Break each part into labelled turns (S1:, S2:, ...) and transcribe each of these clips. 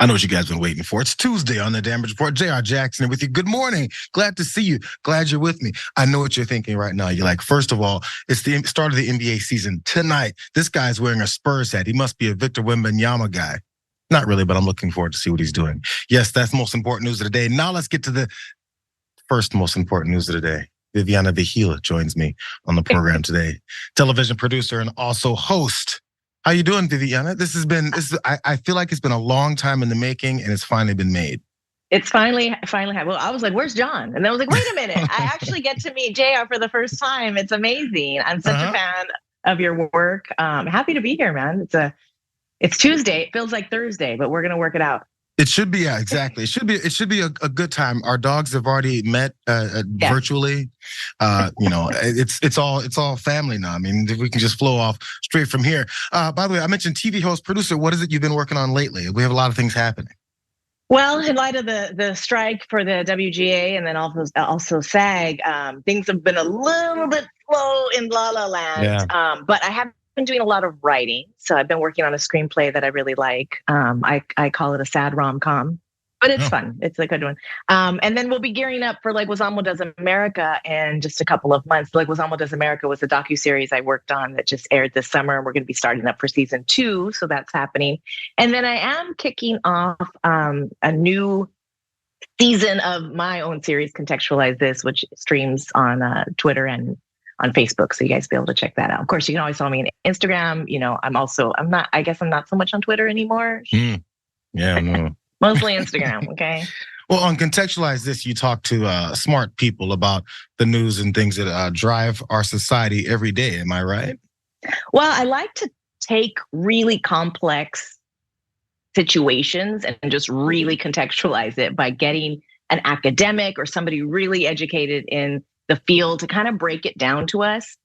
S1: I know what you guys been waiting for. It's Tuesday on the Damage Report. Jayar Jackson with you. Good morning. Glad to see you. Glad you're with me. I know what you're thinking right now. You're like, first of all, it's the start of the NBA season tonight. This guy's wearing a Spurs hat. He must be a Victor Wembanyama guy. Not really, but I'm looking forward to see what he's doing. Yes, that's the most important news of the day. Now let's get to the first most important news of the day. Viviana Vigil joins me on the program today. Television producer and also host. How you doing, Viviana? I feel like it's been a long time in the making, and it's finally been made.
S2: It's finally happened. Well, I was like, "Where's John?" And then I was like, "Wait a minute! I actually get to meet Jayar for the first time. It's amazing. I'm such a fan of your work. Happy to be here, man. It's Tuesday. It feels like Thursday, but we're gonna work it out.
S1: It should be, yeah, exactly. It should be a good time. Our dogs have already met virtually. It's all family now. I mean, we can just flow off straight from here. By the way, I mentioned TV host, producer. What is it you've been working on lately? We have a lot of things happening.
S2: Well, in light of the strike for the WGA and then also SAG, things have been a little bit slow in La La Land.
S1: Yeah.
S2: But I have been doing a lot of writing. So I've been working on a screenplay that I really like. I call it a sad rom-com, but it's fun. It's a good one. And then we'll be gearing up for Leguizamo Does America in just a couple of months. Leguizamo Does America was a docuseries I worked on that just aired this summer. And we're going to be starting up for season 2. So that's happening. And then I am kicking off a new season of my own series, Contextualize This, which streams on Twitter and on Facebook, so you guys be able to check that out. Of course, you can always follow me on Instagram. I guess I'm not so much on Twitter anymore.
S1: Yeah, no.
S2: Mostly Instagram, okay?
S1: Well, on Contextualize This, you talk to smart people about the news and things that drive our society every day. Am I right?
S2: Well, I like to take really complex situations and just really contextualize it by getting an academic or somebody really educated in the field to kind of break it down to us.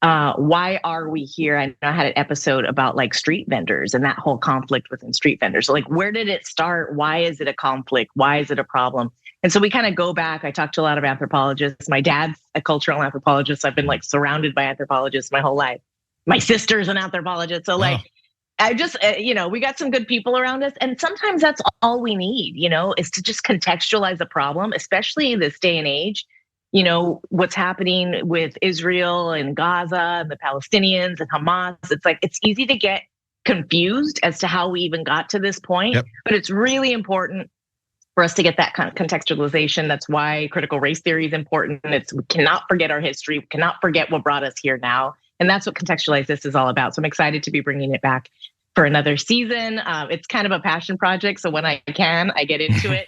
S2: Why are we here? I know I had an episode about street vendors and that whole conflict within street vendors. So where did it start? Why is it a conflict? Why is it a problem? And so we kind of go back. I talked to a lot of anthropologists. My dad's a cultural anthropologist. I've been surrounded by anthropologists my whole life. My sister's an anthropologist. So I just, we got some good people around us. And sometimes that's all we need, is to just contextualize the problem, especially in this day and age. What's happening with Israel and Gaza and the Palestinians and Hamas. It's easy to get confused as to how we even got to this point, but it's really important for us to get that kind of contextualization. That's why critical race theory is important. We cannot forget our history. We cannot forget what brought us here now. And that's what Contextualize This is all about. So I'm excited to be bringing it back for another season. It's kind of a passion project. So when I can, I get into it.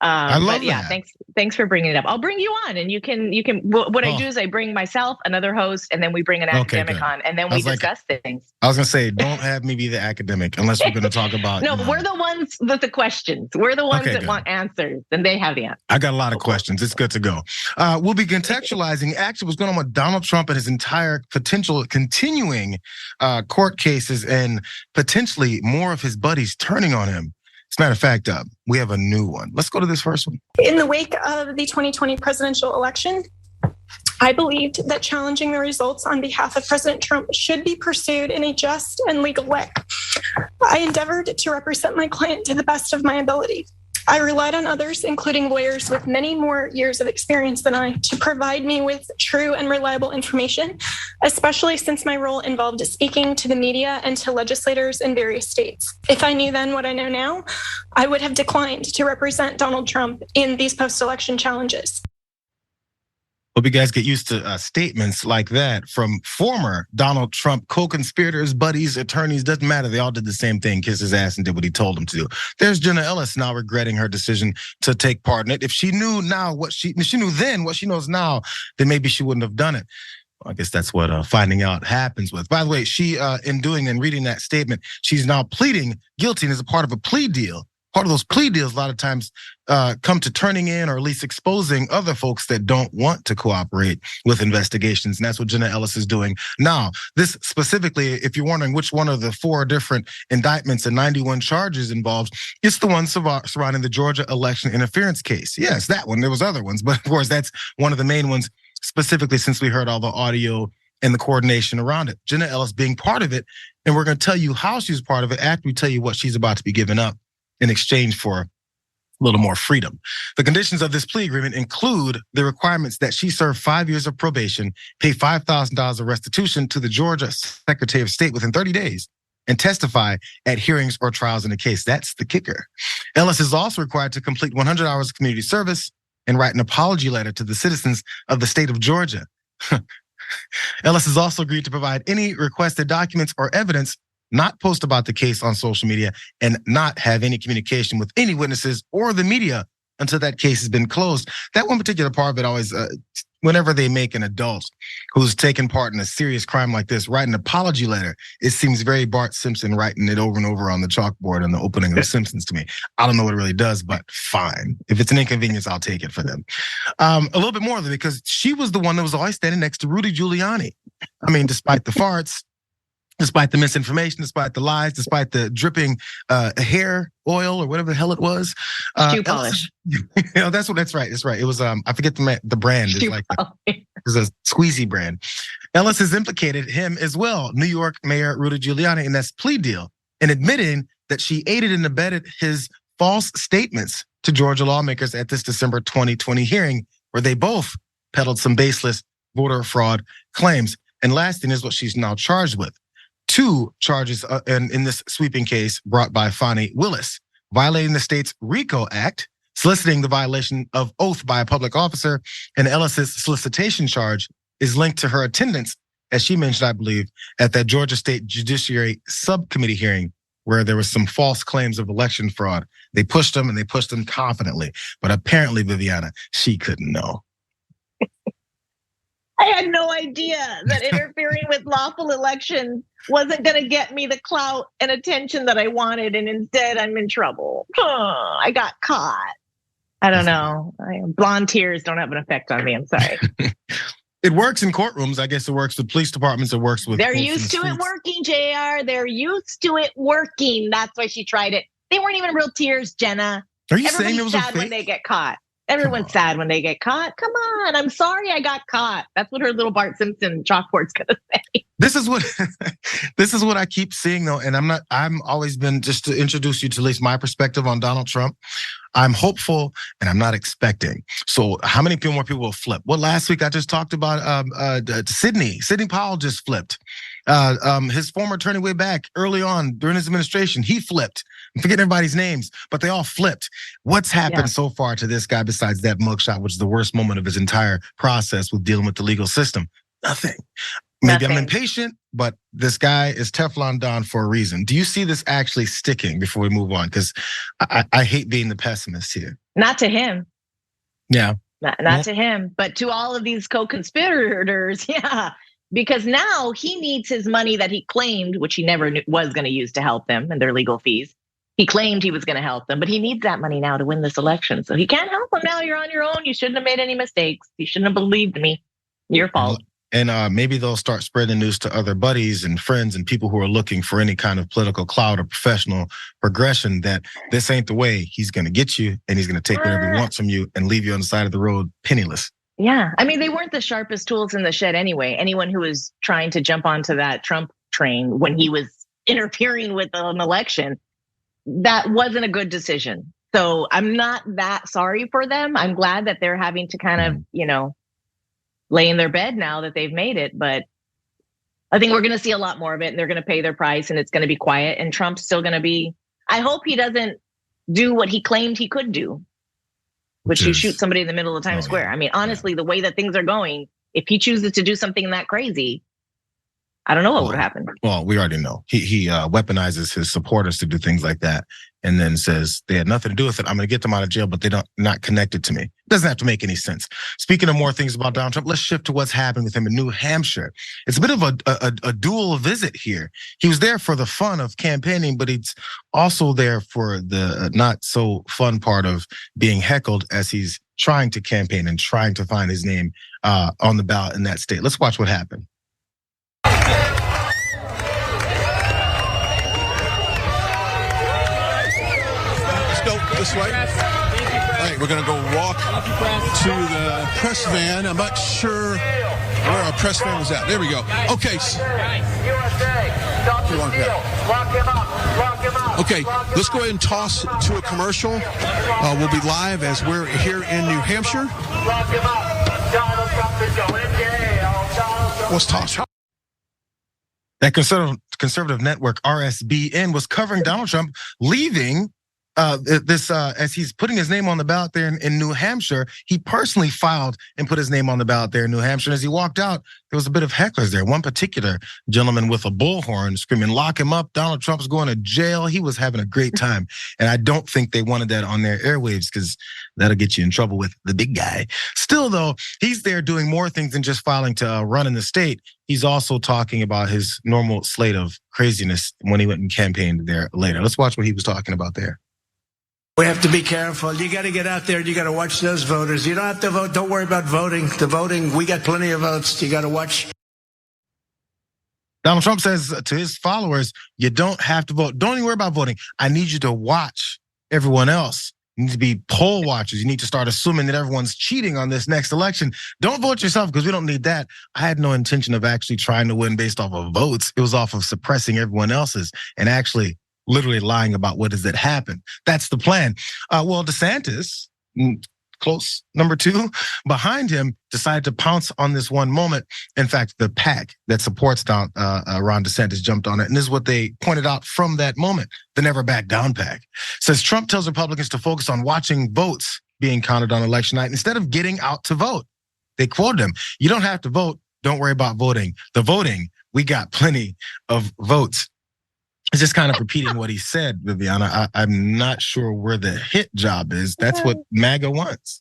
S1: I love that.
S2: Thanks for bringing it up. I'll bring you on, and you can. What I do is I bring myself, another host, and then we bring an academic on, and then we discuss things.
S1: I was gonna say, don't have me be the academic unless we're gonna talk about.
S2: No, we're the ones with the questions. We're the ones that want answers, and they have the answers.
S1: I got a lot of questions. It's good to go. We'll be contextualizing actually what's going on with Donald Trump and his entire potential continuing court cases, and potentially more of his buddies turning on him. As a matter of fact, we have a new one. Let's go to this first one.
S3: In the wake of the 2020 presidential election, I believed that challenging the results on behalf of President Trump should be pursued in a just and legal way. I endeavored to represent my client to the best of my ability. I relied on others, including lawyers with many more years of experience than I, to provide me with true and reliable information, especially since my role involved speaking to the media and to legislators in various states. If I knew then what I know now, I would have declined to represent Donald Trump in these post-election challenges.
S1: Hope you guys get used to statements like that from former Donald Trump co-conspirators, buddies, attorneys, doesn't matter. They all did the same thing, kissed his ass and did what he told them to do. There's Jenna Ellis now regretting her decision to take part in it. If she knew now what she knew then, what she knows now, then maybe she wouldn't have done it. Well, I guess that's what finding out happens with. By the way, she, in doing and reading that statement, she's now pleading guilty and is a part of a plea deal. Part of those plea deals a lot of times come to turning in or at least exposing other folks that don't want to cooperate with investigations. And that's what Jenna Ellis is doing now. This specifically, if you're wondering which one of the 4 different indictments and 91 charges involved, it's the one surrounding the Georgia election interference case. Yes, that one. There was other ones, but of course that's one of the main ones specifically since we heard all the audio and the coordination around it. Jenna Ellis being part of it. And we're going to tell you how she's part of it after we tell you what she's about to be giving up in exchange for a little more freedom. The conditions of this plea agreement include the requirements that she serve 5 years of probation, pay $5,000 of restitution to the Georgia Secretary of State within 30 days, and testify at hearings or trials in the case. That's the kicker. Ellis is also required to complete 100 hours of community service and write an apology letter to the citizens of the state of Georgia. Ellis has also agreed to provide any requested documents or evidence, not post about the case on social media, and not have any communication with any witnesses or the media until that case has been closed. That one particular part of it always, whenever they make an adult who's taken part in a serious crime like this write an apology letter, it seems very Bart Simpson writing it over and over on the chalkboard in the opening of The Simpsons to me. I don't know what it really does, but fine. If it's an inconvenience, I'll take it for them. A little bit more of it, because she was the one that was always standing next to Rudy Giuliani. I mean, despite the farts, despite the misinformation, despite the lies, despite the dripping hair oil or whatever the hell it was.
S2: Shoe polish.
S1: That's right. It was, I forget the brand. It's a squeezy brand. Ellis has implicated him as well, New York Mayor Rudy Giuliani, in this plea deal, in admitting that she aided and abetted his false statements to Georgia lawmakers at this December 2020 hearing, where they both peddled some baseless voter fraud claims. And last thing is what she's now charged with. 2 charges in this sweeping case brought by Fani Willis: violating the state's RICO Act, soliciting the violation of oath by a public officer, and Ellis's solicitation charge is linked to her attendance, as she mentioned, I believe, at that Georgia State Judiciary Subcommittee hearing where there was some false claims of election fraud. They pushed them and they pushed them confidently, but apparently, Viviana, she couldn't know.
S2: I had no idea that interfering with lawful elections wasn't gonna get me the clout and attention that I wanted, and instead I'm in trouble. I got caught. I don't know. Blonde tears don't have an effect on me, I'm sorry.
S1: It works in courtrooms. I guess it works with police departments. It works with.
S2: They're used to it working, Jayar. They're used to it working. That's why she tried it. They weren't even real tears, Jenna.
S1: Are you saying it was
S2: sad when they get caught? Everyone's sad when they get caught. Come on, I'm sorry I got caught. That's what her little Bart Simpson chalkboard's gonna say. This is
S1: what I keep seeing though, and I'm always been, just to introduce you to at least my perspective on Donald Trump. I'm hopeful and I'm not expecting. So how many more people will flip? Well, last week I just talked about Sidney Powell just flipped. His former attorney way back early on during his administration, he flipped. I'm forgetting everybody's names, but they all flipped. What's happened so far to this guy besides that mugshot, which is the worst moment of his entire process with dealing with the legal system? Nothing. Maybe I'm impatient, but this guy is Teflon Don for a reason. Do you see this actually sticking before we move on? Because I hate being the pessimist here.
S2: Not to him.
S1: Yeah.
S2: Not to him, but to all of these co-conspirators, yeah. Because now he needs his money that he claimed, which he never was gonna use to help them and their legal fees. He claimed he was gonna help them, but he needs that money now to win this election. So he can't help them now. You're on your own. You shouldn't have made any mistakes. You shouldn't have believed me. Your fault.
S1: And maybe they'll start spreading news to other buddies and friends and people who are looking for any kind of political clout or professional progression that this ain't the way. He's gonna get you and he's gonna take whatever he wants from you and leave you on the side of the road penniless.
S2: Yeah, I mean, they weren't the sharpest tools in the shed anyway. Anyone who was trying to jump onto that Trump train when he was interfering with an election, that wasn't a good decision. So I'm not that sorry for them. I'm glad that they're having to kind of, lay in their bed now that they've made it. But I think we're gonna see a lot more of it and they're gonna pay their price and it's gonna be quiet and Trump's still gonna be, I hope he doesn't do what he claimed he could do, which is shoot somebody in the middle of Times Square. I mean, honestly, the way that things are going, if he chooses to do something that crazy, I don't know what would happen.
S1: Well, we already know. He weaponizes his supporters to do things like that and then says they had nothing to do with it. I'm gonna get them out of jail, but they're not connected to me. Doesn't have to make any sense. Speaking of more things about Donald Trump, let's shift to what's happening with him in New Hampshire. It's a bit of a dual visit here. He was there for the fun of campaigning, but he's also there for the not so fun part of being heckled as he's trying to campaign and trying to find his name on the ballot in that state. Let's watch what happened.
S4: Let's go this way. All right, we're gonna go walk to the press van. I'm not sure where our press van was at. There we go. Okay.
S5: USA, stop the steal. Lock him up. Lock
S4: Okay, let's go ahead and toss to a commercial. We'll be live as we're here in New Hampshire. Let's toss.
S1: That conservative network RSBN was covering Donald Trump leaving as he's putting his name on the ballot there in New Hampshire. He personally filed and put his name on the ballot there in New Hampshire. And as he walked out, there was a bit of hecklers there. One particular gentleman with a bullhorn screaming, "Lock him up, Donald Trump's going to jail." He was having a great time. And I don't think they wanted that on their airwaves because that'll get you in trouble with the big guy. Still though, he's there doing more things than just filing to run in the state. He's also talking about his normal slate of craziness when he went and campaigned there later. Let's watch what he was talking about there.
S5: We have to be careful. You got to get out there and you got to watch those voters. You don't have to vote. Don't worry about voting. The voting, we got plenty of votes. You got to watch.
S1: Donald Trump says to his followers, you don't have to vote. Don't even worry about voting. I need you to watch everyone else. You need to be poll watchers. You need to start assuming that everyone's cheating on this next election. Don't vote yourself because we don't need that. I had no intention of actually trying to win based off of votes. It was off of suppressing everyone else's and actually literally lying about what is that happened. That's the plan. Well, DeSantis, close number 2, behind him, decided to pounce on this one moment. In fact, the PAC that supports Ron DeSantis jumped on it. And this is what they pointed out from that moment. The Never Back Down PAC says Trump tells Republicans to focus on watching votes being counted on election night instead of getting out to vote. They quoted him, "You don't have to vote. Don't worry about voting. The voting, we got plenty of votes." It's just kind of repeating what he said, Viviana. I'm not sure where the hit job is. That's what MAGA wants.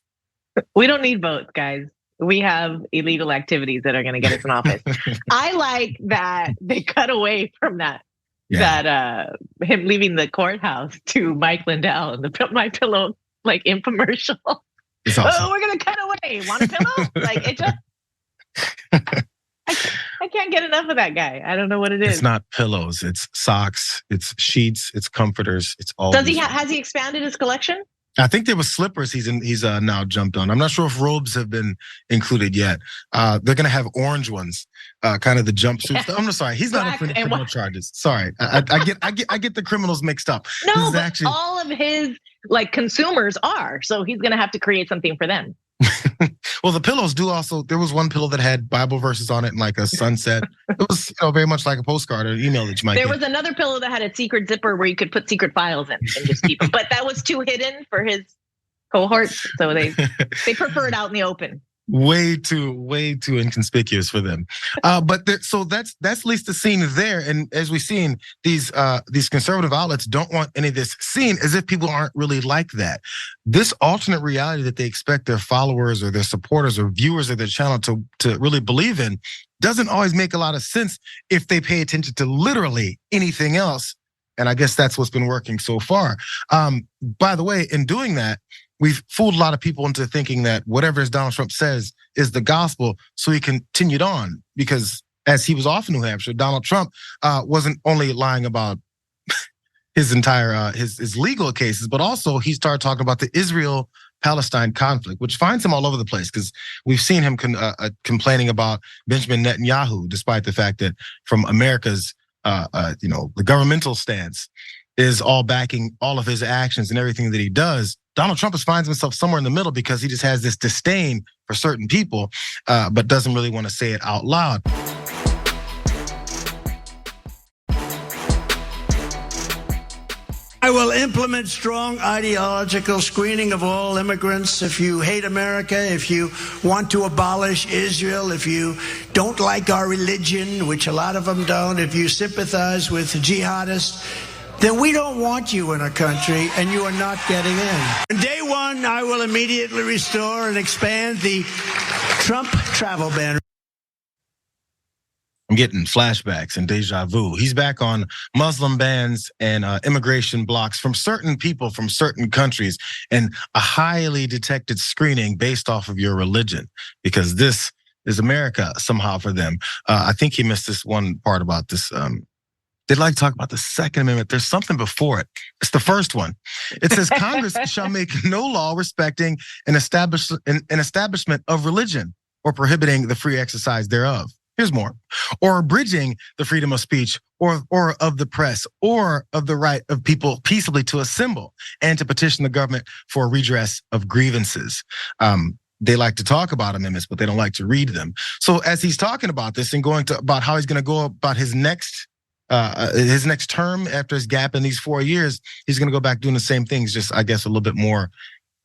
S2: We don't need votes, guys. We have illegal activities that are going to get us in office. I like that they cut away from that. Yeah. That him leaving the courthouse to Mike Lindell and the My Pillow like infomercial. Awesome. Oh, we're going to cut away. Want a pillow? Like it just. I can't get enough of that guy. I don't know what it is.
S1: It's not pillows. It's socks. It's sheets. It's comforters. It's all.
S2: Does he has he expanded his collection?
S1: I think there was slippers. He's now jumped on. I'm not sure if robes have been included yet. They're gonna have orange ones, kind of the jumpsuits. I'm sorry. He's not up for criminal charges. Sorry, I get the criminals mixed up.
S2: No, but actually all of his like consumers are. So he's gonna have to create something for them.
S1: Well, the pillows do also. There was one pillow that had Bible verses on it and like a sunset. It was, very much like a postcard or email that you might get.
S2: There was another pillow that had a secret zipper where you could put secret files in and just keep them. But that was too hidden for his cohorts, so they prefer it out in the open.
S1: Way too inconspicuous for them. So that's at least the scene there. And as we've seen, these conservative outlets don't want any of this seen, as if people aren't really like that. This alternate reality that they expect their followers or their supporters or viewers of their channel to really believe in doesn't always make a lot of sense if they pay attention to literally anything else. And I guess that's what's been working so far. By the way, in doing that, we've fooled a lot of people into thinking that whatever Donald Trump says is the gospel. So he continued on because as he was off in New Hampshire, Donald Trump wasn't only lying about his entire his legal cases, but also he started talking about the Israel-Palestine conflict, which finds him all over the place because we've seen him complaining about Benjamin Netanyahu, despite the fact that from America's the governmental stance is all backing all of his actions and everything that he does. Donald Trump finds himself somewhere in the middle because he just has this disdain for certain people, but doesn't really want to say it out loud.
S5: I will implement strong ideological screening of all immigrants. If you hate America, if you want to abolish Israel, if you don't like our religion, which a lot of them don't, if you sympathize with jihadists, then we don't want you in our country and you are not getting in. On day one, I will immediately restore and expand the Trump travel ban.
S1: I'm getting flashbacks and deja vu. He's back on Muslim bans and immigration blocks from certain people from certain countries and a highly detected screening based off of your religion, because this is America somehow for them. I think he missed this one part about this. They'd like to talk about the Second Amendment. There's something before it. It's the first one. It says Congress shall make no law respecting an establishment of religion or prohibiting the free exercise thereof. Here's more. Or abridging the freedom of speech or of the press or of the right of people peaceably to assemble and to petition the government for redress of grievances. They like to talk about amendments, but they don't like to read them. So as he's talking about this and going to about how he's going to go about his next term after his gap in these 4 years, he's going to go back doing the same things, just I guess a little bit more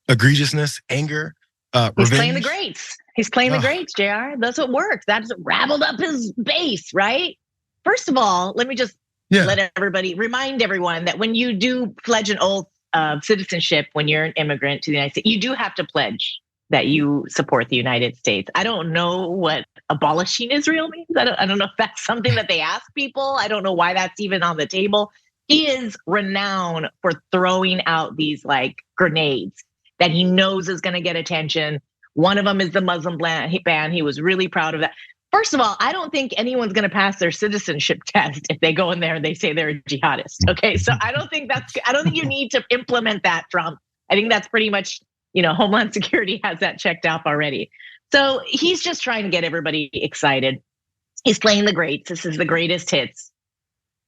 S1: egregiousness, anger,
S2: He's
S1: revenge.
S2: playing the greats. He's playing the greats, Jayar. That's what works. That's what raveled up his base, right? First of all, let me just remind everyone that when you do pledge an oath of citizenship, when you're an immigrant to the United States, you do have to pledge that you support the United States. I don't know what abolishing Israel means. I don't know if that's something that they ask people. I don't know why that's even on the table. He is renowned for throwing out these like grenades that he knows is going to get attention. One of them is the Muslim ban. He was really proud of that. First of all, I don't think anyone's going to pass their citizenship test if they go in there and they say they're a jihadist. Okay, so I don't think you need to implement that, Trump. I think that's pretty much, Homeland Security has that checked off already. So he's just trying to get everybody excited. He's playing the greats. This is the greatest hits.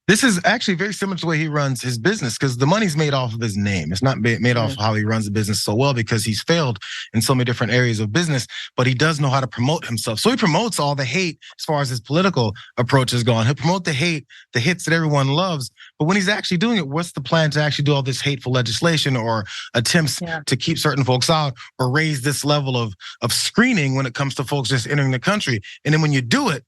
S1: This is actually very similar to the way he runs his business because the money's made off of his name. It's not made off of how he runs the business so well because he's failed in so many different areas of business, but he does know how to promote himself. So he promotes all the hate as far as his political approach is going. He'll promote the hate, the hits that everyone loves. But when he's actually doing it, what's the plan to actually do all this hateful legislation or attempts to keep certain folks out or raise this level of screening when it comes to folks just entering the country? And then when you do it,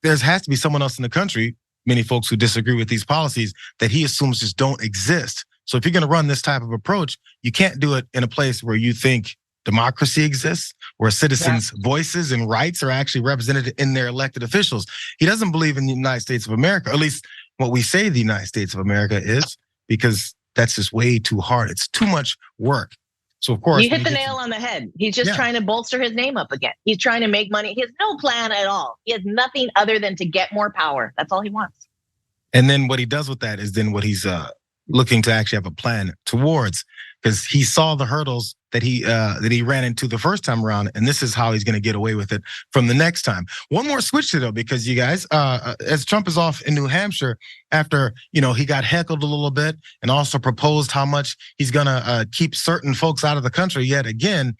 S1: there has to be someone else in the country, many folks who disagree with these policies, that he assumes just don't exist. So if you're going to run this type of approach, you can't do it in a place where you think democracy exists, where citizens' voices and rights are actually represented in their elected officials. He doesn't believe in the United States of America, or at least what we say the United States of America is, because that's just way too hard. It's too much work. So of course,
S2: you hit the nail on the head. He's just trying to bolster his name up again. He's trying to make money. He has no plan at all. He has nothing other than to get more power. That's all he wants.
S1: And then what he does with that is then what he's looking to actually have a plan towards, because he saw the hurdles that he ran into the first time around, and this is how he's going to get away with it from the next time. One more switch to though, because you guys, as Trump is off in New Hampshire after he got heckled a little bit and also proposed how much he's going to keep certain folks out of the country yet again,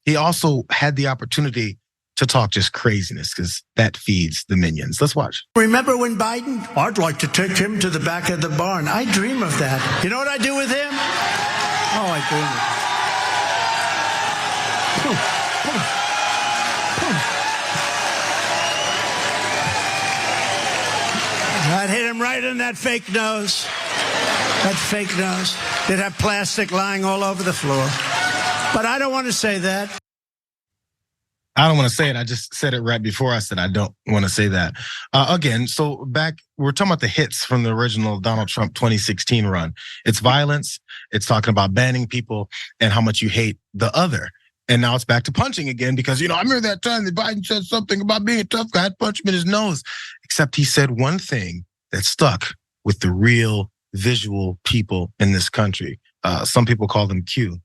S1: he also had the opportunity to talk just craziness because that feeds the minions. Let's watch.
S5: Remember when Biden? I'd like to take him to the back of the barn. I dream of that. You know what I do with him? Oh, I dream of it. I'd hit him right in that fake nose. That fake nose. They'd have plastic lying all over the floor. But I don't want to say that.
S1: I don't want to say it. I just said it right before I said I don't want to say that. Again, so back, we're talking about the hits from the original Donald Trump 2016 run. It's violence. It's talking about banning people and how much you hate the other. And now it's back to punching again because, I remember that time that Biden said something about being a tough guy. I'd punch him in his nose. Except he said one thing that stuck with the real visual people in this country. Some people call them Q.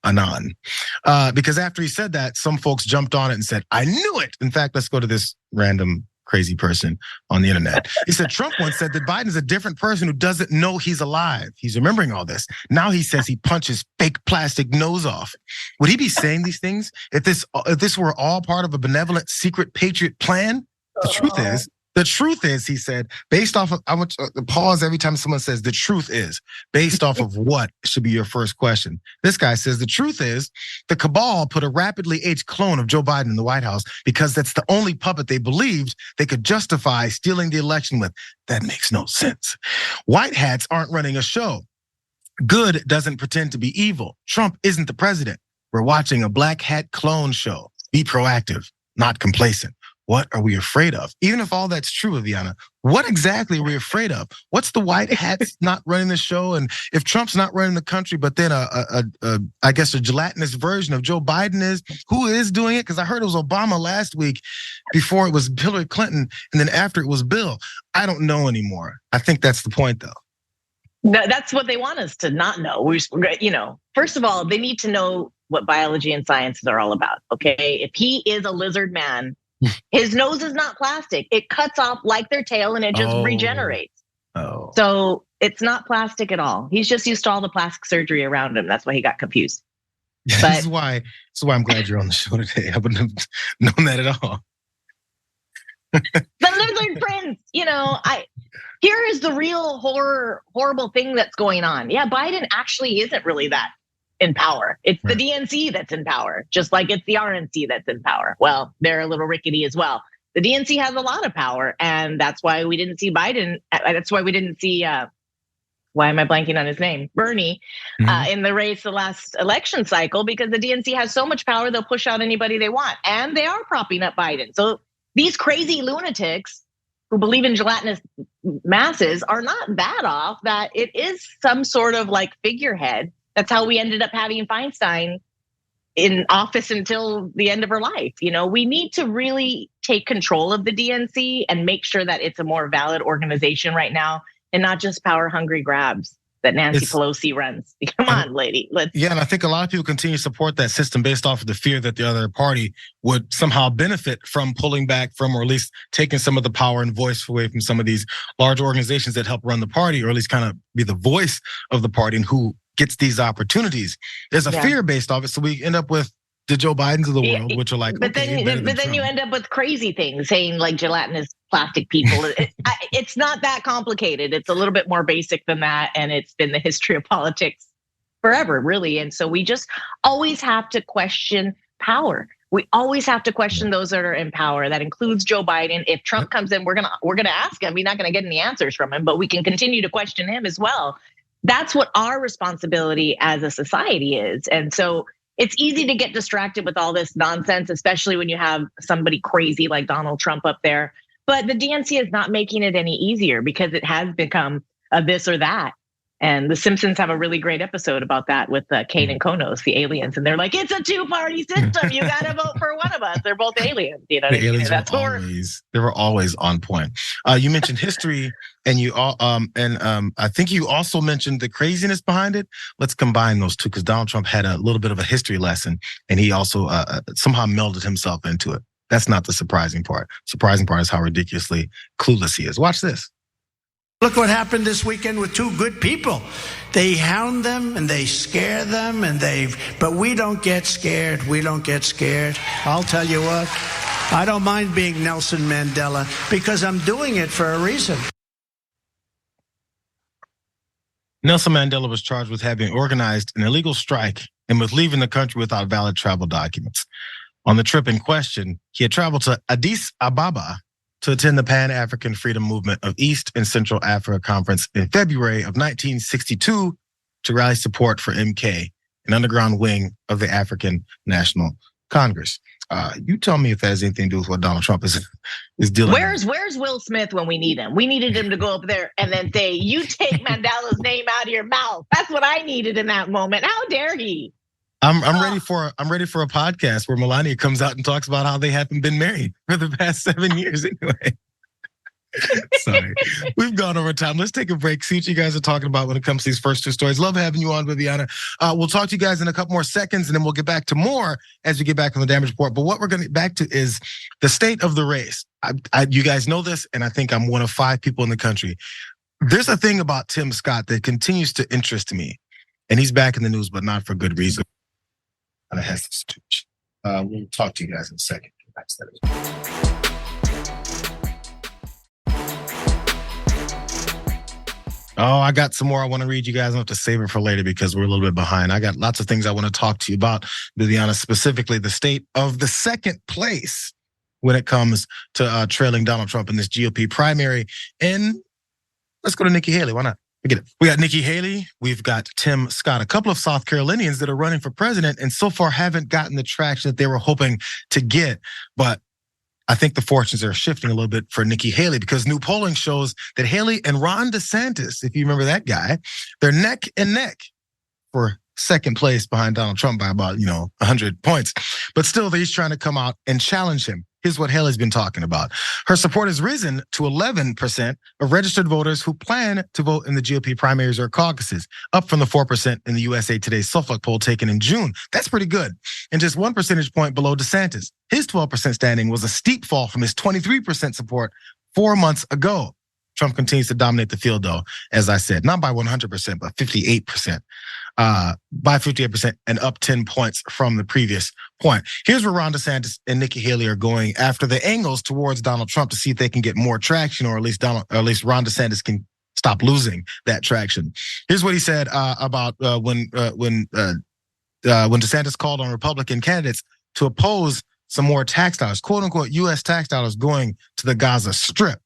S1: Anon. Because after he said that, some folks jumped on it and said, I knew it. In fact, let's go to this random crazy person on the internet. He said, Trump once said that Biden's a different person who doesn't know he's alive. He's remembering all this. Now he says he punches fake plastic nose off. Would he be saying these things if this were all part of a benevolent secret patriot plan? The truth is, he said, based off of, I want to pause every time someone says the truth is, based off of what should be your first question. This guy says the truth is the cabal put a rapidly aged clone of Joe Biden in the White House because that's the only puppet they believed they could justify stealing the election with. That makes no sense. White hats aren't running a show. Good doesn't pretend to be evil. Trump isn't the president. We're watching a black hat clone show. Be proactive, not complacent. What are we afraid of? Even if all that's true, Viviana, what exactly are we afraid of? What's the white hats not running the show? And if Trump's not running the country, but then I guess a gelatinous version of Joe Biden is, who is doing it? Because I heard it was Obama last week before it was Hillary Clinton. And then after it was Bill. I don't know anymore. I think that's the point though.
S2: That's what they want us to not know. First of all, they need to know what biology and sciences are all about. Okay. If he is a lizard man, His nose is not plastic. It cuts off like their tail and it just regenerates. So it's not plastic at all. He's just used to all the plastic surgery around him. That's why he got confused. But
S1: This is why I'm glad you're on the show today. I wouldn't have known that at all.
S2: the lizard prince, here is the real horrible thing that's going on. Yeah, Biden actually isn't really that in power. It's the DNC that's in power, just like it's the RNC that's in power. Well, they're a little rickety as well. The DNC has a lot of power, and that's why we didn't see Biden. That's why we didn't see, why am I blanking on his name? Bernie in the race the last election cycle, because the DNC has so much power, they'll push out anybody they want. And they are propping up Biden. So these crazy lunatics who believe in gelatinous masses are not that off, that it is some sort of like figurehead. That's how we ended up having Feinstein in office until the end of her life. We need to really take control of the DNC and make sure that it's a more valid organization right now and not just power hungry grabs that Nancy Pelosi runs. Come on, lady.
S1: Yeah, and I think a lot of people continue to support that system based off of the fear that the other party would somehow benefit from pulling back from, or at least taking some of the power and voice away from some of these large organizations that help run the party, or at least kind of be the voice of the party and who gets these opportunities. There's a fear based off it, so we end up with the Joe Bidens of the world, which are like,
S2: but then you end up with crazy things, saying like gelatinous plastic people. It's not that complicated. It's a little bit more basic than that, and it's been the history of politics forever, really. And so we just always have to question power. We always have to question those that are in power. That includes Joe Biden. If Trump comes in, we're gonna ask him. We're not gonna get any answers from him, but we can continue to question him as well. That's what our responsibility as a society is. And so it's easy to get distracted with all this nonsense, especially when you have somebody crazy like Donald Trump up there. But the DNC is not making it any easier because it has become a this or that. And the Simpsons have a really great episode about that with Kane and Konos, the aliens. And they're like, it's a two-party system. You got to vote for one of us. They're both aliens. You know what I mean?
S1: Aliens they were always on point. You mentioned history, and I think you also mentioned the craziness behind it. Let's combine those two, because Donald Trump had a little bit of a history lesson, and he also somehow melded himself into it. That's not the surprising part. Surprising part is how ridiculously clueless he is. Watch this.
S5: Look what happened this weekend with two good people. They hound them and they scare them but we don't get scared. We don't get scared. I'll tell you what, I don't mind being Nelson Mandela because I'm doing it for a reason.
S1: Nelson Mandela was charged with having organized an illegal strike and with leaving the country without valid travel documents. On the trip in question, he had traveled to Addis Ababa to attend the Pan-African Freedom Movement of East and Central Africa Conference in February of 1962 to rally support for MK, an underground wing of the African National Congress. You tell me if that has anything to do with what Donald Trump is dealing with.
S2: Where's Will Smith when we need him? We needed him to go up there and then say, you take Mandela's name out of your mouth. That's what I needed in that moment. How dare he?
S1: I'm ready for a podcast where Melania comes out and talks about how they haven't been married for the past 7 years anyway. Sorry, we've gone over time. Let's take a break. See what you guys are talking about when it comes to these first two stories. Love having you on, Viviana. We'll talk to you guys in a couple more seconds, and then we'll get back to more as we get back on the damage report. But what we're going to get back to is the state of the race. You guys know this, and I think I'm one of 5 people in the country. There's a thing about Tim Scott that continues to interest me, and he's back in the news, but not for good reason. And it has this speech. We'll talk to you guys in a second. Oh, I got some more I want to read you guys. I'll have to save it for later because we're a little bit behind. I got lots of things I want to talk to you about, Viviana, specifically the state of the second place when it comes to trailing Donald Trump in this GOP primary. And let's go to Nikki Haley. Why not? Forget it. We got Nikki Haley. We've got Tim Scott, a couple of South Carolinians that are running for president and so far haven't gotten the traction that they were hoping to get. But I think the fortunes are shifting a little bit for Nikki Haley because new polling shows that Haley and Ron DeSantis, if you remember that guy, they're neck and neck for second place behind Donald Trump by about 100 points. But still, he's trying to come out and challenge him. Here's what Haley's been talking about. Her support has risen to 11% of registered voters who plan to vote in the GOP primaries or caucuses, up from the 4% in the USA Today Suffolk poll taken in June. That's pretty good. And just 1 percentage point below DeSantis. His 12% standing was a steep fall from his 23% support 4 months ago. Trump continues to dominate the field, though, as I said, not by 100%, but 58%. By 58% and up 10 points from the previous point. Here's where Ron DeSantis and Nikki Haley are going after the angles towards Donald Trump to see if they can get more traction, or at least Ron DeSantis can stop losing that traction. Here's what he said about when DeSantis called on Republican candidates to oppose some more tax dollars, quote unquote, U.S. tax dollars going to the Gaza Strip.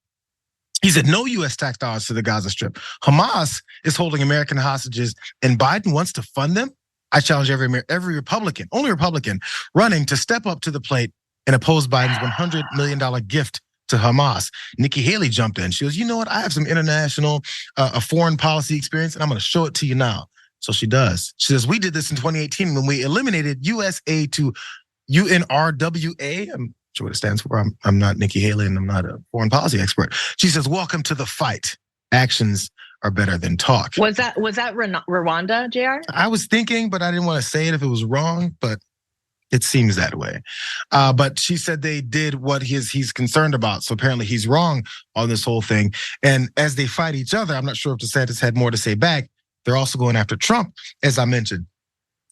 S1: He said no U.S. tax dollars to the Gaza Strip. Hamas is holding American hostages and Biden wants to fund them. I challenge every Republican, only Republican, running to step up to the plate and oppose Biden's $100 million gift to Hamas. Nikki Haley jumped in. She goes, you know what? I have some international foreign policy experience and I'm gonna show it to you now. So she does. She says, we did this in 2018 when we eliminated US aid to UNRWA. I'm sure what it stands for. I'm not Nikki Haley and I'm not a foreign policy expert. She says, welcome to the fight. Actions are better than talk.
S2: Was that Rwanda, Jayar?
S1: I was thinking, but I didn't want to say it if it was wrong, but it seems that way. But she said they did what he's concerned about. So apparently he's wrong on this whole thing. And as they fight each other, I'm not sure if DeSantis had more to say back. They're also going after Trump, as I mentioned.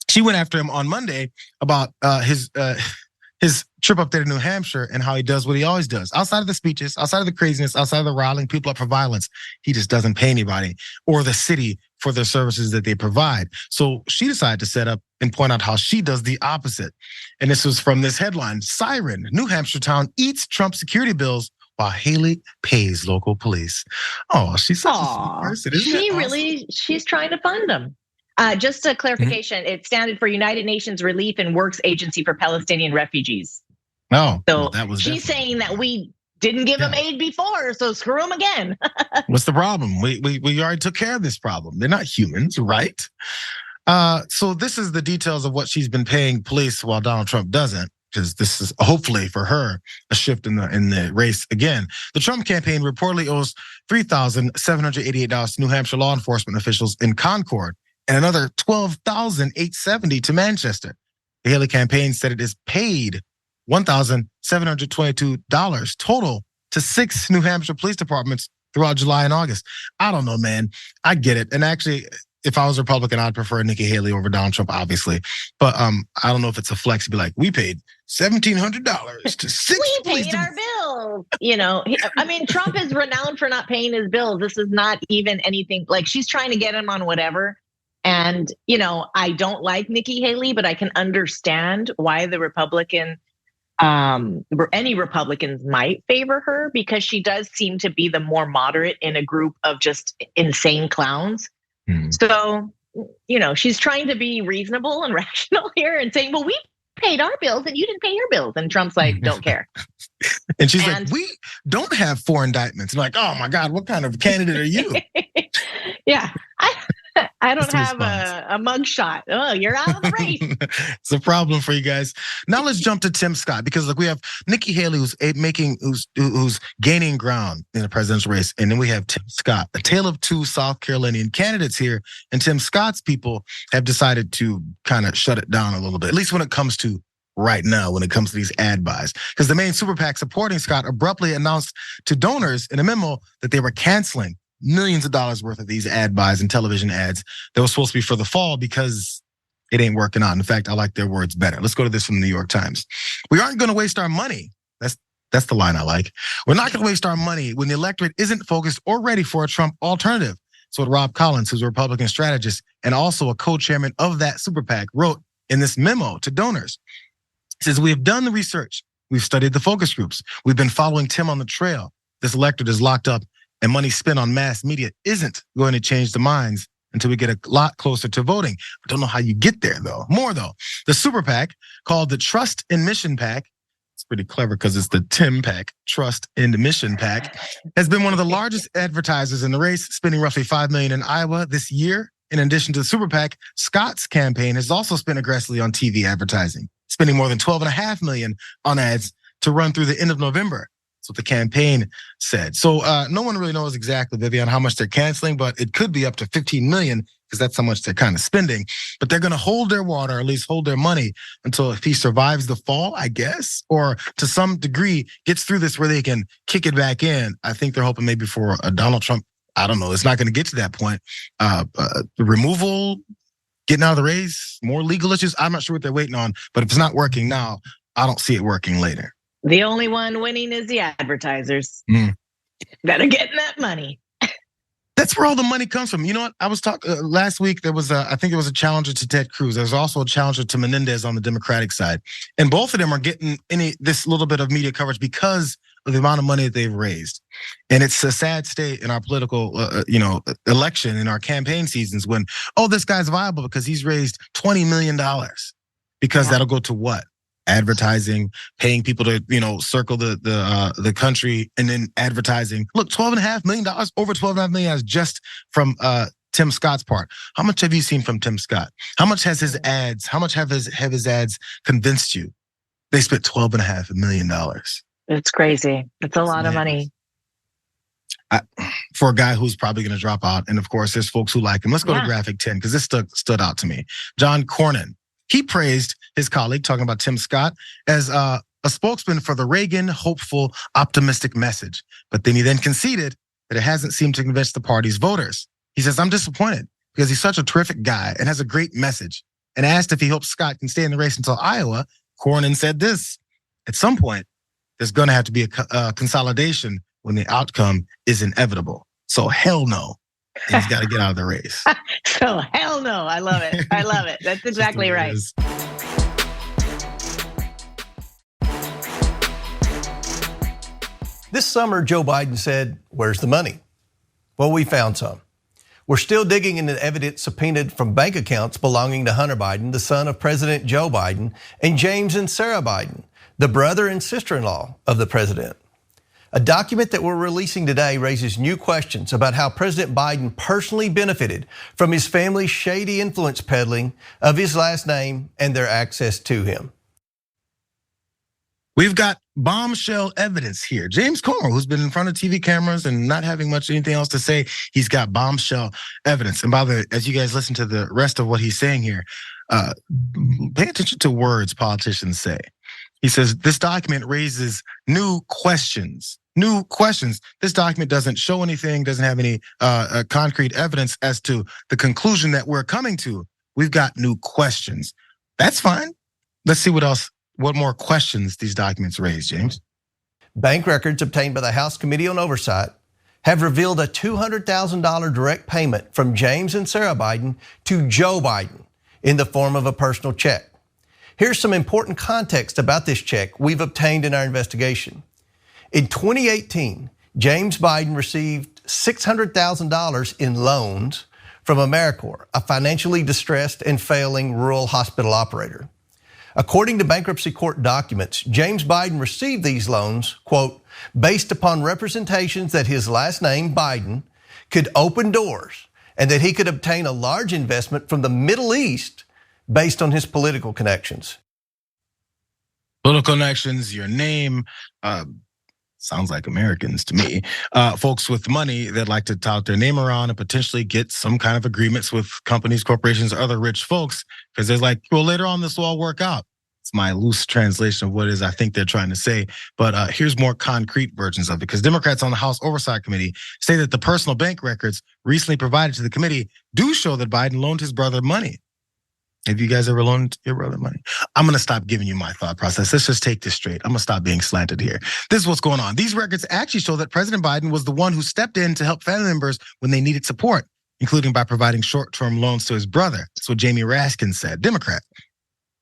S1: She went after him on Monday about his trip up there to New Hampshire and how he does what he always does. Outside of the speeches, outside of the craziness, outside of the riling people up for violence, he just doesn't pay anybody or the city for the services that they provide. So she decided to set up and point out how she does the opposite. And this was from this headline: Siren, New Hampshire town eats Trump security bills while Haley pays local police. Oh, she's such a sweet person, isn't
S2: she
S1: awesome?
S2: Really, she's trying to fund them. Just a clarification, it standed for United Nations Relief and Works Agency for Palestinian Refugees.
S1: No,
S2: So
S1: well, that was
S2: she's saying that we didn't give them aid before, so screw them again.
S1: What's the problem? We already took care of this problem. They're not humans, right? So this is the details of what she's been paying police while Donald Trump doesn't, because this is hopefully for her a shift in the race again. The Trump campaign reportedly owes $3,788 to New Hampshire law enforcement officials in Concord, and another $12,870 to Manchester. The Haley campaign said it has paid $1,722 total to 6 New Hampshire police departments throughout July and August. I don't know, man. I get it. And actually, if I was Republican, I'd prefer Nikki Haley over Donald Trump, obviously. But I don't know if it's a flex to be like, we paid $1,700 to 6
S2: we
S1: police
S2: paid our bills. You know, I mean, Trump is renowned for not paying his bills. This is not even anything, like she's trying to get him on whatever. And, you know, I don't like Nikki Haley, but I can understand why the any Republicans might favor her, because she does seem to be the more moderate in a group of just insane clowns. So, you know, she's trying to be reasonable and rational here and saying, well, we paid our bills and you didn't pay your bills. And Trump's like, don't care.
S1: And she's like, we don't have 4 indictments. I'm like, oh my God, what kind of candidate are you?
S2: Yeah. I don't have a mugshot. Oh, you're out of the race.
S1: It's a problem for you guys. Now let's jump to Tim Scott, because look, we have Nikki Haley who's gaining ground in the presidential race, and then we have Tim Scott, a tale of 2 South Carolinian candidates here. And Tim Scott's people have decided to kind of shut it down a little bit, at least when it comes to right now, when it comes to these ad buys, because the main super PAC supporting Scott abruptly announced to donors in a memo that they were canceling millions of dollars worth of these ad buys and television ads that was supposed to be for the fall because it ain't working out. In fact, I like their words better. Let's go to this from the New York Times. We aren't going to waste our money. That's the line I like. We're not going to waste our money when the electorate isn't focused or ready for a Trump alternative. So what Rob Collins, who's a Republican strategist and also a co-chairman of that super PAC, wrote in this memo to donors. He says, we have done the research. We've studied the focus groups. We've been following Tim on the trail. This electorate is locked up, and money spent on mass media isn't going to change the minds until we get a lot closer to voting. I don't know how you get there, though. More, though. The super PAC, called the Trust and Mission PAC, it's pretty clever because it's the Tim PAC, Trust and Mission PAC, has been one of the largest advertisers in the race, spending roughly $5 million in Iowa this year. In addition to the super PAC, Scott's campaign has also spent aggressively on TV advertising, spending more than $12.5 million on ads to run through the end of November. That's what the campaign said. So no one really knows exactly, Viviana, how much they're canceling, but it could be up to 15 million because that's how much they're kind of spending. But they're going to hold their water, or at least hold their money until if he survives the fall, I guess, or to some degree gets through this where they can kick it back in. I think they're hoping maybe for a Donald Trump. I don't know. It's not going to get to that point. Removal, getting out of the race, more legal issues. I'm not sure what they're waiting on, but if it's not working now, I don't see it working later.
S2: The only one winning is the advertisers that are getting that money.
S1: That's where all the money comes from. You know what? I was talking last week. There was I think it was a challenger to Ted Cruz. There was also a challenger to Menendez on the Democratic side, and both of them are getting this little bit of media coverage because of the amount of money that they've raised. And it's a sad state in our political, election, in our campaign seasons when, this guy's viable because he's raised $20 million. Because that'll go to what? Advertising, paying people to, circle the country, and then advertising. Look, $12.5 million, over $12.5 million just from Tim Scott's part. How much have you seen from Tim Scott? How much has his ads? How much have his ads convinced you? They spent $12.5 million.
S2: It's crazy. It's a lot of money.
S1: For a guy who's probably going to drop out. And of course, there's folks who like him. Let's go to graphic 10 because this stood out to me. John Cornyn. He praised his colleague, talking about Tim Scott, as a spokesman for the Reagan hopeful, optimistic message. But then he conceded that it hasn't seemed to convince the party's voters. He says, I'm disappointed because he's such a terrific guy and has a great message. And asked if he hopes Scott can stay in the race until Iowa, Cornyn said this: at some point, there's going to have to be a consolidation when the outcome is inevitable. So hell no. He's got to get out of the race.
S2: So hell no. I love it. I love it. That's exactly right.
S6: This summer, Joe Biden said, where's the money? Well, we found some. We're still digging into evidence subpoenaed from bank accounts belonging to Hunter Biden, the son of President Joe Biden, and James and Sarah Biden, the brother and sister-in-law of the president. A document that we're releasing today raises new questions about how President Biden personally benefited from his family's shady influence peddling of his last name and their access to him.
S1: We've got bombshell evidence here. James Comer, who's been in front of TV cameras and not having much anything else to say, he's got bombshell evidence. And by the way, as you guys listen to the rest of what he's saying here, pay attention to words politicians say. He says, this document raises new questions. New questions. This document doesn't show anything, doesn't have any concrete evidence as to the conclusion that we're coming to. We've got new questions. That's fine. Let's see what more questions these documents raise, James.
S6: Bank records obtained by the House Committee on Oversight have revealed a $200,000 direct payment from James and Sarah Biden to Joe Biden in the form of a personal check. Here's some important context about this check we've obtained in our investigation. In 2018, James Biden received $600,000 in loans from AmeriCorps, a financially distressed and failing rural hospital operator. According to bankruptcy court documents, James Biden received these loans, quote, based upon representations that his last name, Biden, could open doors and that he could obtain a large investment from the Middle East based on his political connections.
S1: Political connections, your name, sounds like Americans to me. Folks with money that like to tout their name around and potentially get some kind of agreements with companies, corporations, or other rich folks, because they're like, well, later on this will all work out. It's my loose translation of what it is I think they're trying to say. But here's more concrete versions of it, because Democrats on the House Oversight Committee say that the personal bank records recently provided to the committee do show that Biden loaned his brother money. Have you guys ever loaned your brother money? I'm going to stop giving you my thought process. Let's just take this straight. I'm going to stop being slanted here. This is what's going on. These records actually show that President Biden was the one who stepped in to help family members when they needed support, including by providing short-term loans to his brother. That's what Jamie Raskin said, Democrat.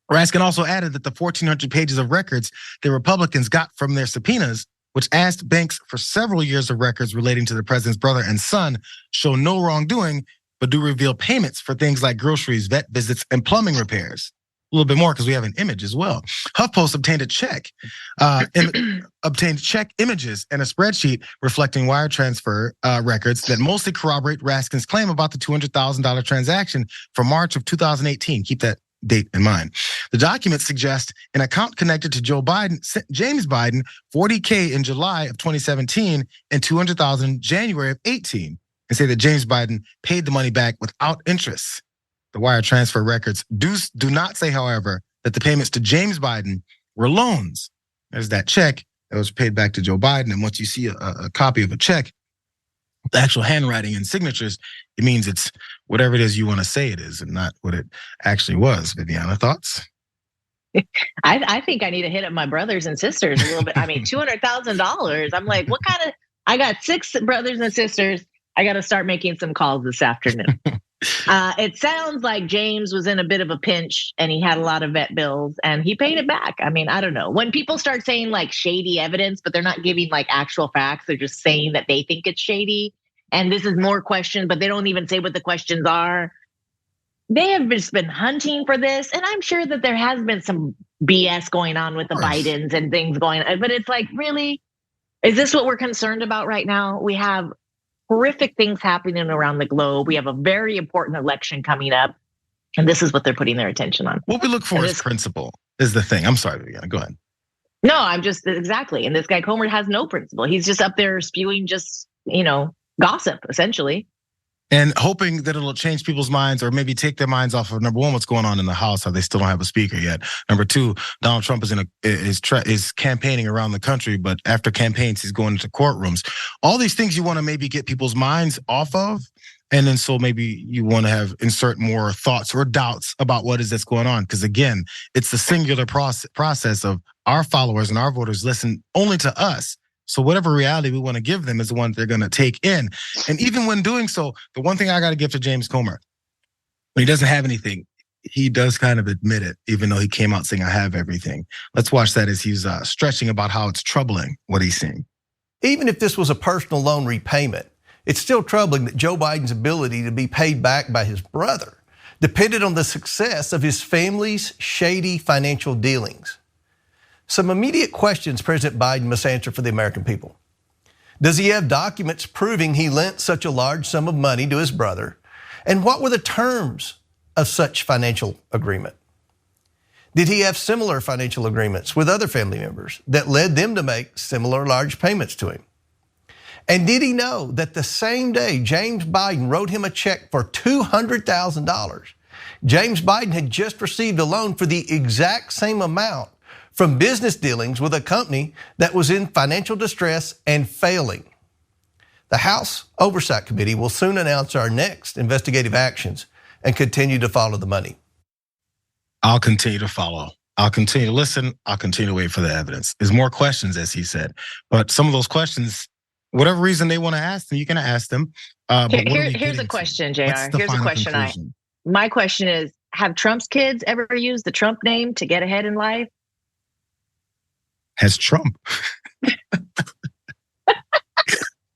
S1: Raskin also added that the 1,400 pages of records the Republicans got from their subpoenas, which asked banks for several years of records relating to the president's brother and son, show no wrongdoing, but do reveal payments for things like groceries, vet visits, and plumbing repairs. A little bit more because we have an image as well. HuffPost obtained a check, obtained check images and a spreadsheet reflecting wire transfer records that mostly corroborate Raskin's claim about the $200,000 transaction from March of 2018. Keep that date in mind. The documents suggest an account connected to Joe Biden sent James Biden $40K in July of 2017 and $200,000 in January of 18, and say that James Biden paid the money back without interest. The wire transfer records do not say, however, that the payments to James Biden were loans. There's that check that was paid back to Joe Biden, and once you see a copy of a check, the actual handwriting and signatures, it means it's whatever it is you want to say it is and not what it actually was. Viviana, thoughts?
S2: I think I need to hit up my brothers and sisters a little bit. I mean, $200,000. I'm like, what kind of, I got 6 brothers and sisters. I got to start making some calls this afternoon. It sounds like James was in a bit of a pinch and he had a lot of vet bills and he paid it back. I mean, I don't know. When people start saying like shady evidence, but they're not giving like actual facts, they're just saying that they think it's shady. And this is more questions, but they don't even say what the questions are. They have just been hunting for this. And I'm sure that there has been some BS going on with the Bidens and things going on. But it's like, really, is this what we're concerned about right now? We have horrific things happening around the globe. We have a very important election coming up. And this is what they're putting their attention on.
S1: What we look for is principle, is the thing. I'm sorry, Viviana, go ahead.
S2: No, I'm just, exactly. And this guy Comer has no principle. He's just up there spewing just, gossip, essentially.
S1: And hoping that it'll change people's minds or maybe take their minds off of, number one, what's going on in the House, how they still don't have a speaker yet. Number two, Donald Trump is campaigning around the country, but after campaigns, he's going into courtrooms. All these things you want to maybe get people's minds off of. And then so maybe you want to insert more thoughts or doubts about what is that's going on. Because again, it's the singular process of our followers and our voters listen only to us. So whatever reality we want to give them is the one they're going to take in. And even when doing so, the one thing I got to give to James Comer, when he doesn't have anything, he does kind of admit it, even though he came out saying, I have everything. Let's watch that as he's stretching about how it's troubling what he's seeing.
S6: Even if this was a personal loan repayment, it's still troubling that Joe Biden's ability to be paid back by his brother depended on the success of his family's shady financial dealings. Some immediate questions President Biden must answer for the American people. Does he have documents proving he lent such a large sum of money to his brother? And what were the terms of such financial agreement? Did he have similar financial agreements with other family members that led them to make similar large payments to him? And did he know that the same day James Biden wrote him a check for $200,000, James Biden had just received a loan for the exact same amount from business dealings with a company that was in financial distress and failing? The House Oversight Committee will soon announce our next investigative actions and continue to follow the money.
S1: I'll continue to follow. I'll continue to listen. I'll continue to wait for the evidence. There's more questions, as he said. But some of those questions, whatever reason they want to ask them, you can ask them.
S2: Here's a question, Jayar. Here's a question. My question is, have Trump's kids ever used the Trump name to get ahead in life?
S1: Has Trump?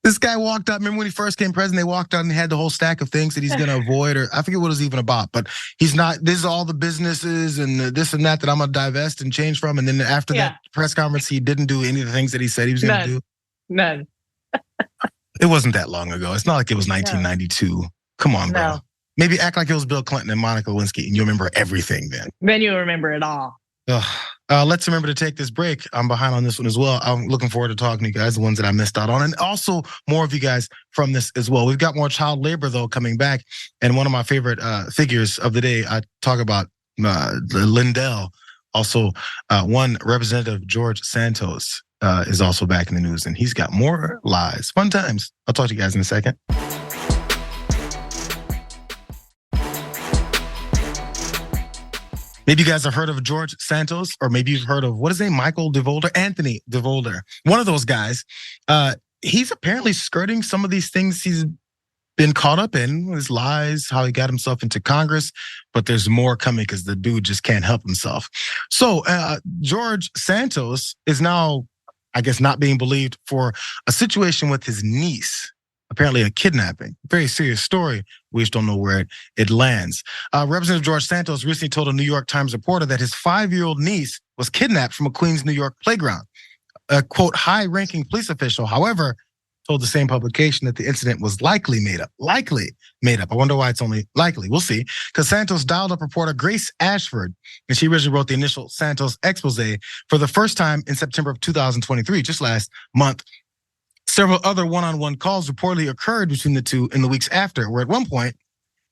S1: This guy walked out. Remember when he first came president, they walked out and he had the whole stack of things that he's going to avoid, or I forget what it was even about, but he's not, this is all the businesses and this and that I'm going to divest and change from. And then after that press conference, he didn't do any of the things that he said he was going to do.
S2: None.
S1: It wasn't that long ago. It's not like it was 1992. Come on, bro. Maybe act like it was Bill Clinton and Monica Lewinsky and you'll remember everything then.
S2: Then you'll remember it all.
S1: Let's remember to take this break. I'm behind on this one as well. I'm looking forward to talking to you guys, the ones that I missed out on, and also more of you guys from this as well. We've got more child labor, though, coming back. And one of my favorite figures of the day, I talk about Lindell. Also, one Representative George Santos is also back in the news, and he's got more lies. Fun times. I'll talk to you guys in a second. Maybe you guys have heard of George Santos, or maybe you've heard of, what is his name? Anthony DeVolder. One of those guys. He's apparently skirting some of these things he's been caught up in, his lies, how he got himself into Congress, but there's more coming because the dude just can't help himself. So George Santos is now, I guess, not being believed for a situation with his niece. Apparently a kidnapping. Very serious story. We just don't know where it lands. Representative George Santos recently told a New York Times reporter that his 5-year-old niece was kidnapped from a Queens, New York playground. A quote, high-ranking police official, however, told the same publication that the incident was likely made up. Likely made up. I wonder why it's only likely. We'll see. Because Santos dialed up reporter Grace Ashford, and she originally wrote the initial Santos expose for the first time in September of 2023, just last month. Several other one-on-one calls reportedly occurred between the two in the weeks after, where at one point,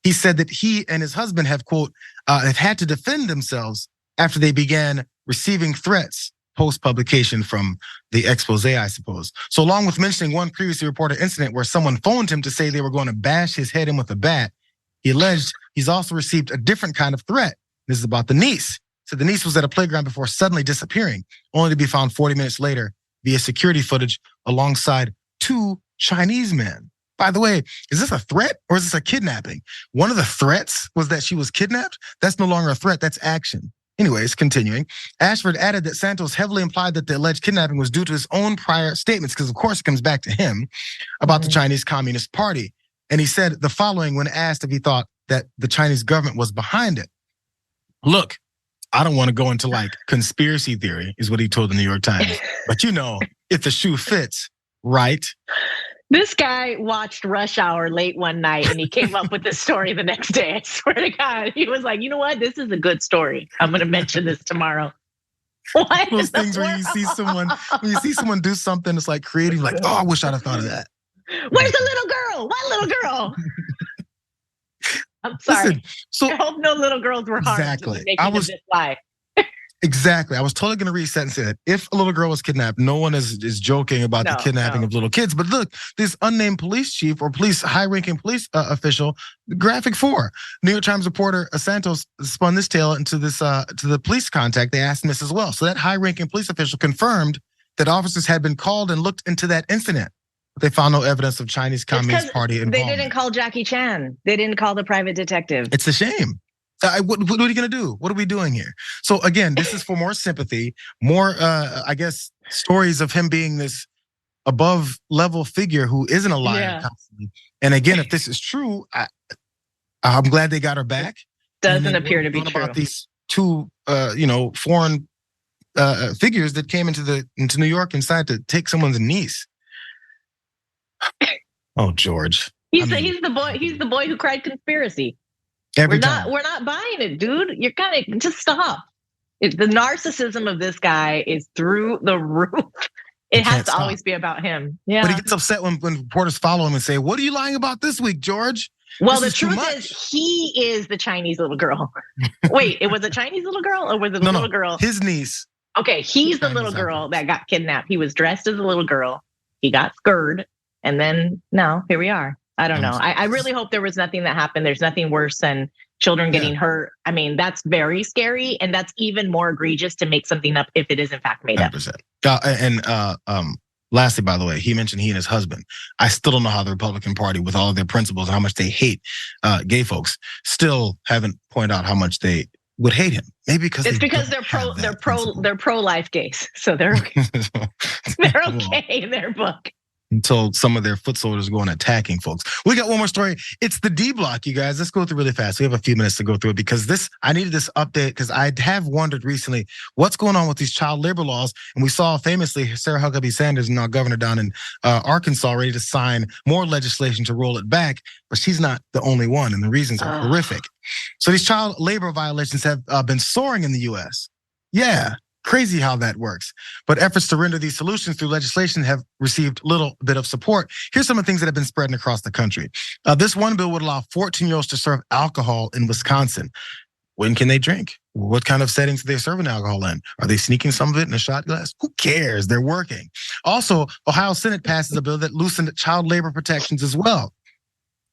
S1: he said that he and his husband have, quote, have had to defend themselves after they began receiving threats post-publication from the expose, I suppose. So along with mentioning one previously reported incident where someone phoned him to say they were going to bash his head in with a bat, he alleged he's also received a different kind of threat. This is about the niece. So the niece was at a playground before suddenly disappearing, only to be found 40 minutes later via security footage alongside 2 Chinese men. By the way, is this a threat or is this a kidnapping? One of the threats was that she was kidnapped. That's no longer a threat, that's action. Anyways, continuing, Ashford added that Santos heavily implied that the alleged kidnapping was due to his own prior statements, because of course it comes back to him about the Chinese Communist Party. And he said the following when asked if he thought that the Chinese government was behind it. Look, I don't want to go into like conspiracy theory, is what he told the New York Times. But you know, if the shoe fits, right?
S2: This guy watched Rush Hour late one night and he came up with this story the next day. I swear to God, he was like, you know what? This is a good story. I'm going to mention this tomorrow. What?
S1: Those things where you see someone do something that's like creative, like, oh, I wish I'd have thought of that.
S2: Where's the little girl? What little girl? I'm sorry.
S1: Listen, so
S2: I hope no little girls were harmed.
S1: Exactly. I was totally gonna reset and say that if a little girl was kidnapped, no one is joking about the kidnapping of little kids. But look, this unnamed police chief or high-ranking police official, graphic 4. New York Times reporter Santos spun this tale into this to the police contact. They asked him this as well. So that high-ranking police official confirmed that officers had been called and looked into that incident. But they found no evidence of Chinese Communist Party involvement.
S2: They didn't call Jackie Chan. They didn't call the private detective.
S1: It's a shame. What are you gonna do? What are we doing here? So again, this is for more sympathy, more, I guess, stories of him being this above level figure who isn't a liar constantly. And again, if this is true, I'm glad they got her back.
S2: Doesn't appear to be true.
S1: About these 2, foreign figures that came into New York and decided to take someone's niece. Oh, George.
S2: He's the boy who cried conspiracy. We're not buying it, dude. You're kind of just stop. The narcissism of this guy is through the roof. It has to always be about him. Yeah.
S1: But he gets upset when reporters follow him and say, "What are you lying about this week, George?"
S2: Well, the truth is, he is the Chinese little girl. Wait, it was a Chinese little girl, or was it a little girl?
S1: His niece.
S2: Okay, he's the little girl that got kidnapped. He was dressed as a little girl. He got scared, and then now here we are. I don't know. I really hope there was nothing that happened. There's nothing worse than children getting hurt. I mean, that's very scary, and that's even more egregious to make something up if it is in fact made
S1: 100%. up. And lastly, by the way, he mentioned he and his husband. I still don't know how the Republican Party, with all of their principles and how much they hate gay folks, still haven't pointed out how much they would hate him. Maybe because
S2: they're pro-life gays, so they're okay. They're okay in their book.
S1: Until some of their foot soldiers go on attacking folks. We got one more story. It's the D block, you guys. Let's go through really fast. We have a few minutes to go through it because I needed this update because I have wondered recently what's going on with these child labor laws. And we saw famously Sarah Huckabee Sanders, now governor down in Arkansas, ready to sign more legislation to roll it back. But she's not the only one, and the reasons are horrific. So these child labor violations have been soaring in the US. Yeah. Crazy how that works. But efforts to render these solutions through legislation have received little bit of support. Here's some of the things that have been spreading across the country. This one bill would allow 14-year-olds to serve alcohol in Wisconsin. When can they drink? What kind of settings are they serving alcohol in? Are they sneaking some of it in a shot glass? Who cares? They're working. Also, Ohio Senate passes a bill that loosened child labor protections as well.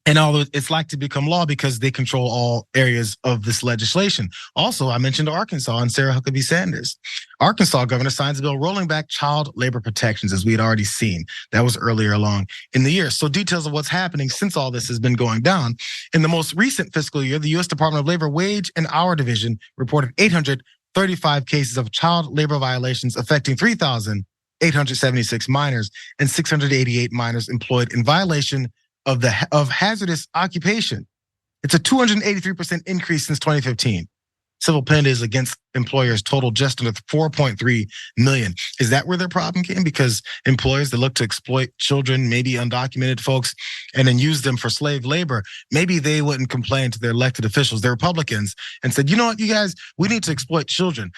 S1: And although it's like to become law because they control all areas of this legislation. Also, I mentioned Arkansas and Sarah Huckabee Sanders. Arkansas governor signs a bill rolling back child labor protections, as we had already seen. That was earlier along in the year. So details of what's happening since all this has been going down. In the most recent fiscal year, the U.S. Department of Labor Wage and Hour Division reported 835 cases of child labor violations affecting 3,876 minors and 688 minors employed in violation of hazardous occupation. It's a 283% increase since 2015. civil penalties against employers total just under 4.3 million. Is that where their problem came? Because employers that look to exploit children, maybe undocumented folks, and then use them for slave labor, maybe they wouldn't complain to their elected officials, their Republicans, and said, you know what, you guys, we need to exploit children.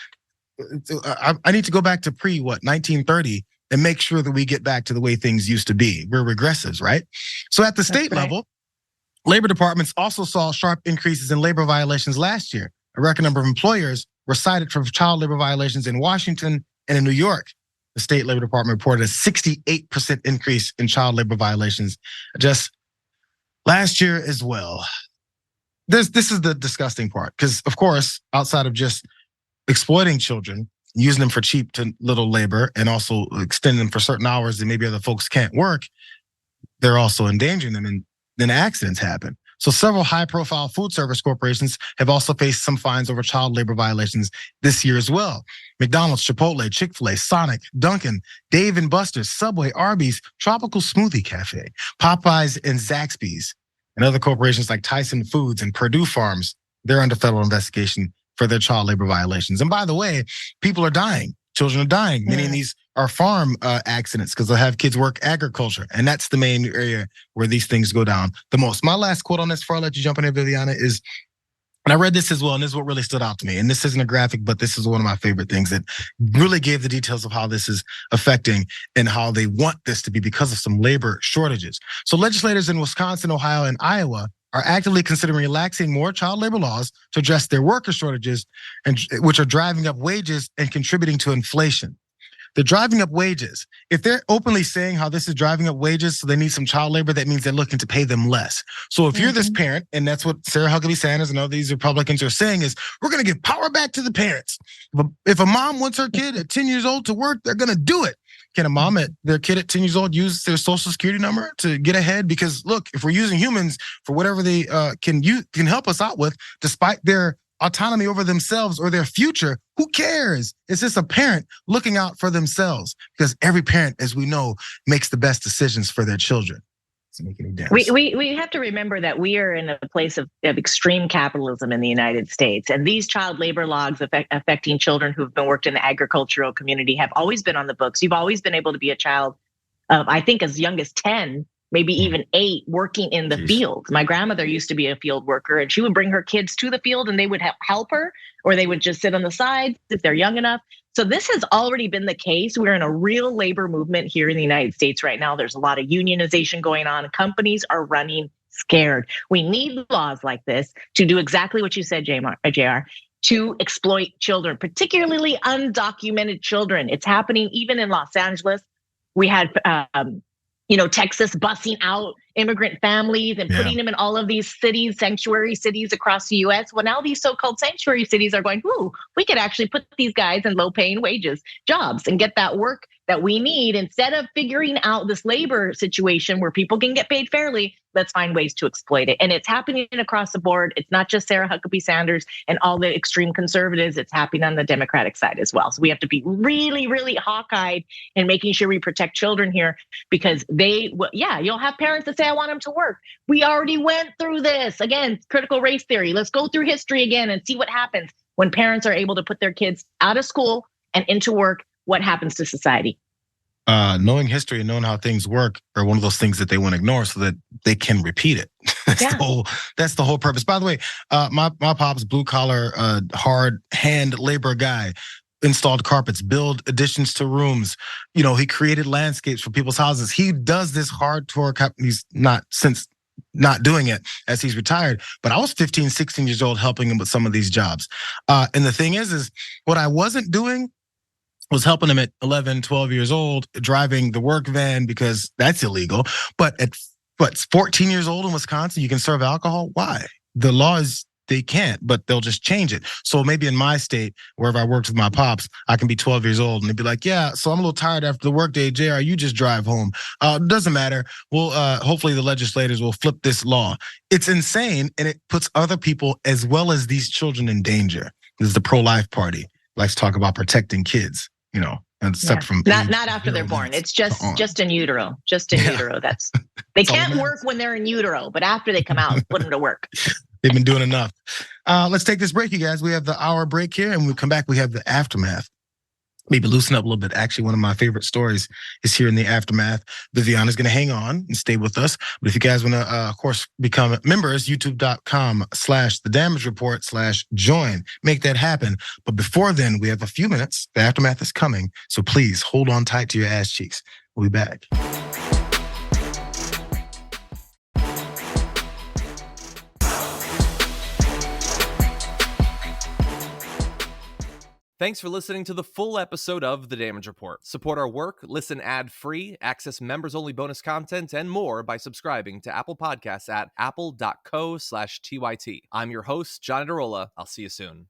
S1: I need to go back to 1930 and make sure that we get back to the way things used to be. We're regressives, right? So at the state level, labor departments also saw sharp increases in labor violations last year. A record number of employers were cited for child labor violations in Washington and in New York. The state labor department reported a 68% increase in child labor violations just last year as well. This is the disgusting part, because of course, outside of just exploiting children, using them for cheap to little labor, and also extending them for certain hours that maybe other folks can't work, they're also endangering them, and then accidents happen. So several high-profile food service corporations have also faced some fines over child labor violations this year as well. McDonald's, Chipotle, Chick-fil-A, Sonic, Dunkin', Dave & Buster's, Subway, Arby's, Tropical Smoothie Cafe, Popeyes, and Zaxby's, and other corporations like Tyson Foods and Purdue Farms, they're under federal investigation for their child labor violations. And by the way, people are dying. Children are dying. Many of these are farm accidents because they'll have kids work agriculture. And that's the main area where these things go down the most. My last quote on this before I let you jump in here, Viviana, is, and I read this as well, and this is what really stood out to me. And this isn't a graphic, but this is one of my favorite things that really gave the details of how this is affecting and how they want this to be because of some labor shortages. So legislators in Wisconsin, Ohio, and Iowa are actively considering relaxing more child labor laws to address their worker shortages, and which are driving up wages and contributing to inflation. They're driving up wages. If they're openly saying how this is driving up wages, so they need some child labor, that means they're looking to pay them less. So if you're this parent, and that's what Sarah Huckabee Sanders and all these Republicans are saying, is we're gonna give power back to the parents. If a mom wants her kid at 10 years old to work, they're gonna do it. Can a mom at their kid at 10 years old use their social security number to get ahead? Because look, if we're using humans for whatever they can help us out with, despite their autonomy over themselves or their future, who cares? It's just a parent looking out for themselves, because every parent, as we know, makes the best decisions for their children.
S2: We have to remember that we are in a place of extreme capitalism in the United States, and these child labor laws affecting children who've been worked in the agricultural community have always been on the books. You've always been able to be a child of, I think, as young as 10, maybe even 8, working in the field. My grandmother used to be a field worker, and she would bring her kids to the field, and they would help her, or they would just sit on the sides if they're young enough. So this has already been the case. We're in a real labor movement here in the United States right now. There's a lot of unionization going on. Companies are running scared. We need laws like this to do exactly what you said, Jayar, to exploit children, particularly undocumented children. It's happening even in Los Angeles. We had Texas busing out immigrant families and putting them in all of these cities, sanctuary cities across the US. Well, now these so-called sanctuary cities are going, ooh, we could actually put these guys in low-paying jobs and get that work that we need. Instead of figuring out this labor situation where people can get paid fairly, let's find ways to exploit it. And it's happening across the board. It's not just Sarah Huckabee Sanders and all the extreme conservatives. It's happening on the Democratic side as well. So we have to be really, really hawk-eyed in making sure we protect children here, because you'll have parents that say, I want them to work. We already went through this. Again, critical race theory. Let's go through history again and see what happens when parents are able to put their kids out of school and into work. What happens to society?
S1: Knowing history and knowing how things work are one of those things that they want to ignore so that they can repeat it. That's the whole purpose. By the way, my pop's blue collar, hard hand labor guy. Installed carpets, build additions to rooms. He created landscapes for people's houses. He does this hard work. He's not doing it as he's retired, but I was 15, 16 years old helping him with some of these jobs. And the thing is what I wasn't doing was helping him at 11, 12 years old, driving the work van, because that's illegal. But at 14 years old in Wisconsin, you can serve alcohol? Why? The law is they can't, but they'll just change it. So maybe in my state, wherever I worked with my pops, I can be 12 years old and they'd be like, yeah, so I'm a little tired after the workday, Jayar, you just drive home. Doesn't matter. Well, hopefully the legislators will flip this law. It's insane, and it puts other people as well as these children in danger. This is the pro-life party. Likes to talk about protecting kids, except from
S2: not after they're born. It's just in utero. Just in utero. They can't work when they're in utero, but after they come out, put them to work.
S1: They've been doing enough. Let's take this break, you guys. We have the hour break here, and when we come back, we have the aftermath. Maybe loosen up a little bit. Actually, one of my favorite stories is here in the aftermath. Viviana's going to hang on and stay with us. But if you guys want to, of course, become members, youtube.com/thedamagereport/join. Make that happen. But before then, we have a few minutes. The aftermath is coming. So please hold on tight to your ass cheeks. We'll be back.
S7: Thanks for listening to the full episode of The Damage Report. Support our work, listen ad-free, access members-only bonus content, and more by subscribing to Apple Podcasts at apple.co/TYT. I'm your host, John Adarola. I'll see you soon.